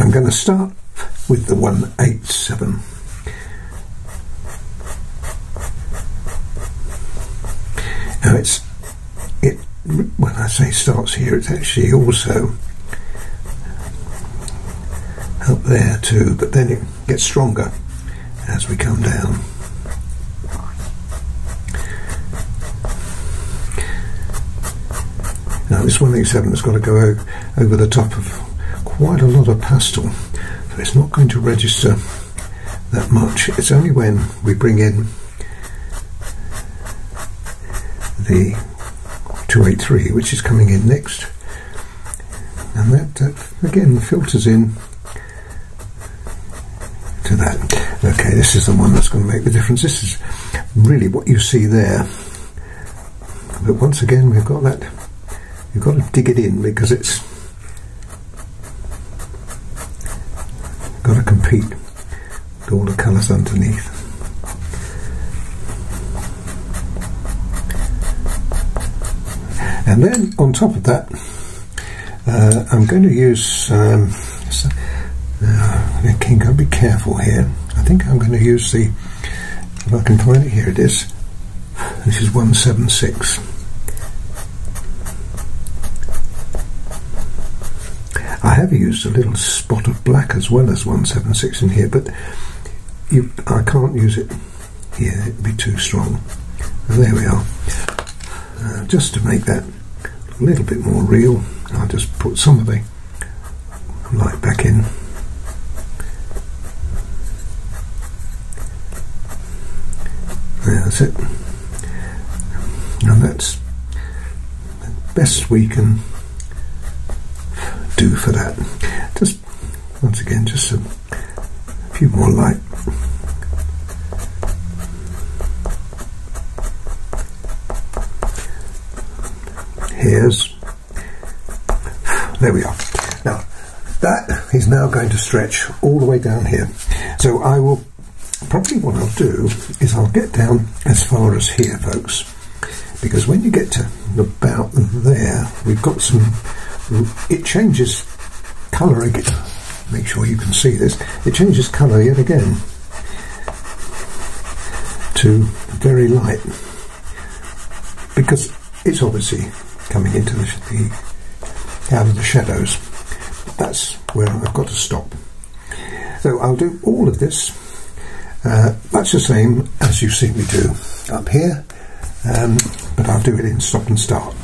I'm going to start with the 187. Now when I say starts here, it's actually also up there too, but then it gets stronger as we come down. Now this 187 has got to go over the top of quite a lot of pastel, so it's not going to register that much. It's only when we bring in the 283, which is coming in next, and that again filters in to that. Okay, this is the one that's going to make the difference. This is really what you see there, but once again we've got that, you've got to dig it in because it's got to compete with all the colours underneath. And then on top of that, I'm going to use, again, got to be careful here. I think I'm going to use the, if I can find it, here it is. This is 176. I have used a little spot of black as well as 176 in here, but I can't use it here, it'd be too strong. And there we are. Just to make that a little bit more real, I'll just put some of the light back in. That's it. And that's the best we can do for that. Just once again, just a few more light. There we are. Now that is now going to stretch all the way down here, so I will probably, what I'll do is I'll get down as far as here, folks, because when you get to about there, we've got some, it changes colour again. Make sure you can see this. It changes colour yet again to very light, because it's obviously coming into the out of the shadows. That's where I've got to stop. So I'll do all of this much the same as you've seen me do up here, but I'll do it in stop and start.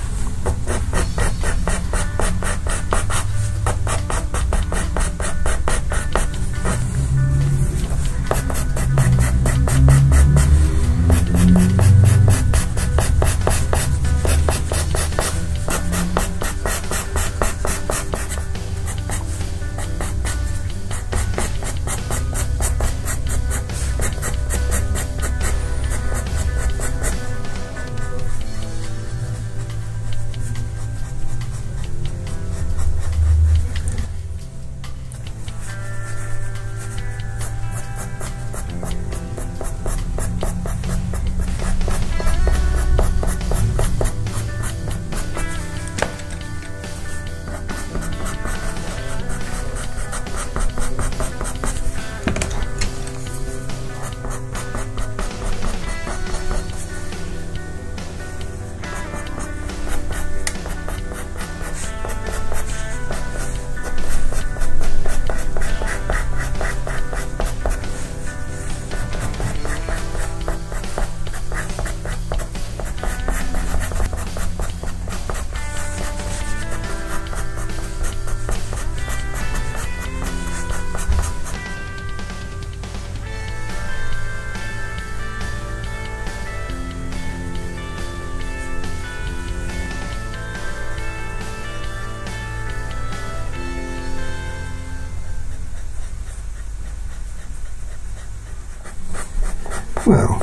Well,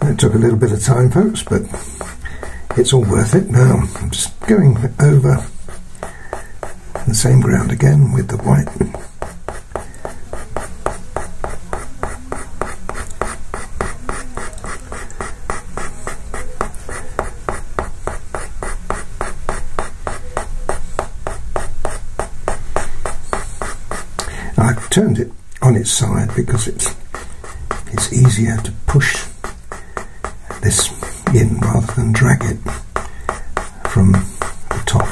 that took a little bit of time, folks, but it's all worth it. Now I'm just going over the same ground again with the white. turned it on its side because it's easier to push this in rather than drag it from the top.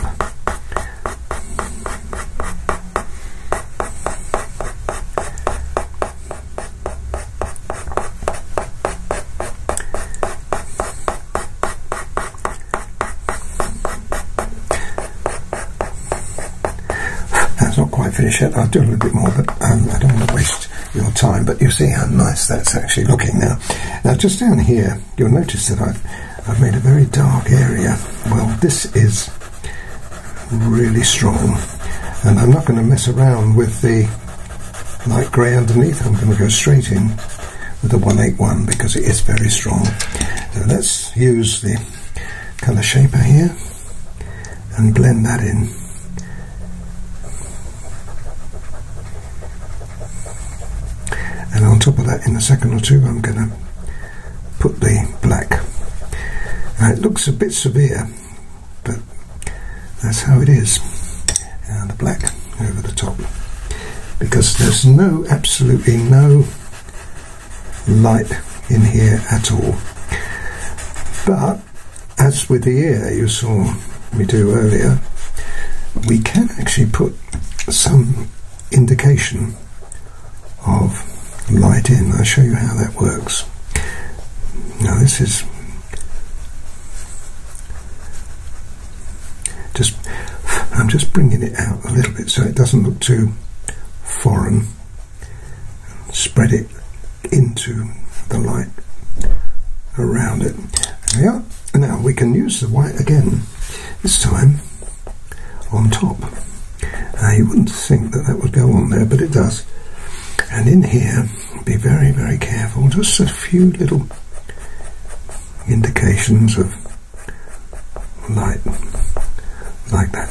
That's not quite finished yet. I'll do a little bit more, but I don't want to waste your time. But you see how nice that's actually looking now. Now just down here, you'll notice that I've made a very dark area. Well, this is really strong, and I'm not going to mess around with the light grey underneath. I'm going to go straight in with the 181 because it is very strong. So let's use the colour shaper here and blend that in. And on top of that, in a second or two, I'm going to put the black. Now it looks a bit severe, but that's how it is. And the black over the top, because there's absolutely no light in here at all. But as with the ear you saw me do earlier, we can actually put some indication of light in. I'll show you how that works. Now this is I'm just bringing it out a little bit so it doesn't look too foreign. Spread it into the light around it. There we are. Now we can use the white again, this time on top. You wouldn't think that would go on there, but it does. And in here, be very, very careful. Just a few little indications of light, like that.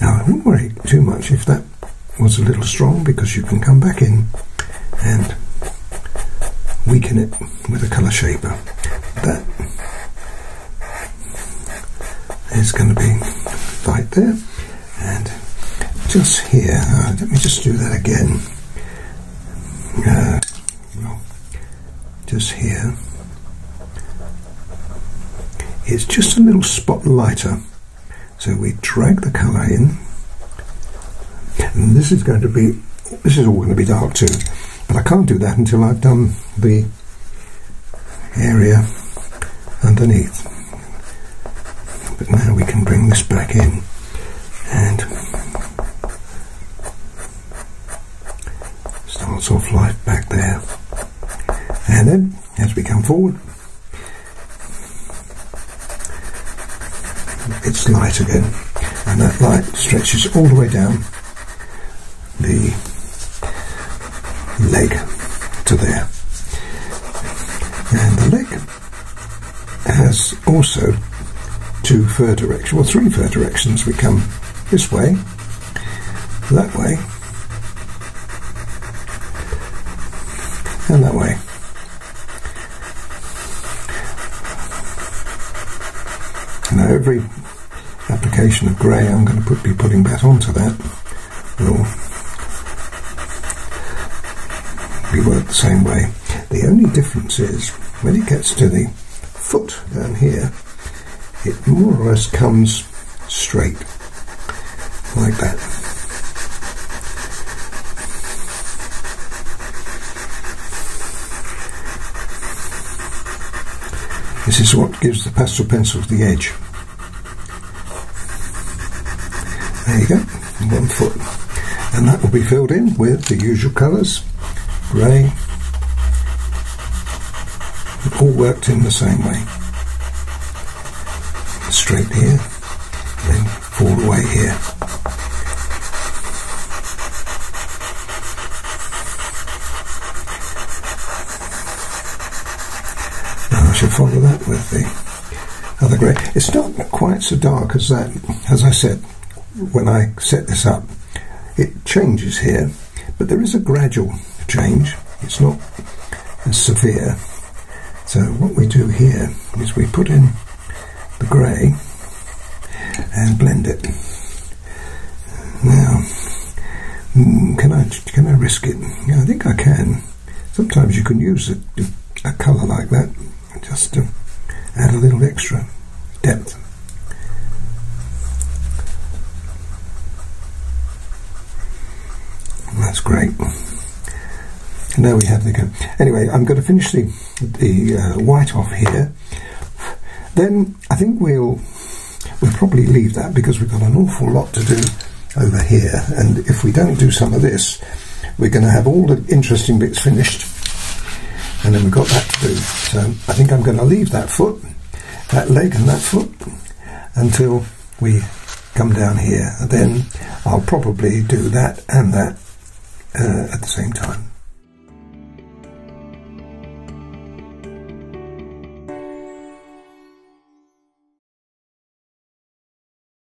Now, I wouldn't worry too much if that was a little strong, because you can come back in and weaken it with a colour shaper. That is going to be light there, and just here, let me just do that again. Well, just here, it's just a little spot lighter, so we drag the colour in, and this is all going to be dark too, but I can't do that until I've done the area underneath. But now we can bring this back in and starts off light back there, and then as we come forward it's light again, and that light stretches all the way down the leg to there. And the leg has also three fur directions. We come this way, that way, and that way. Now every application of grey I'm going to be putting back onto that will be worked the same way. The only difference is when it gets to the foot down here, it more or less comes straight, like that. This is what gives the pastel pencils the edge. There you go, 1 foot. And that will be filled in with the usual colours, grey, all worked in the same way. Straight here, then fall away here. Now I should follow that with the other grey. It's not quite so dark as that. As I said, when I set this up, it changes here, but there is a gradual change. It's not as severe. So what we do here is we put in the grey and blend it. Now Can I risk it? Yeah, I think I can. Sometimes you can use a colour like that just to add a little extra depth. That's great. And there we have the go. Anyway, I'm going to finish the white off here. Then I think we'll probably leave that because we've got an awful lot to do over here, and if we don't do some of this, we're going to have all the interesting bits finished, and then we've got that to do. So I think I'm going to leave that foot, that leg and that foot until we come down here, and then I'll probably do that and that at the same time.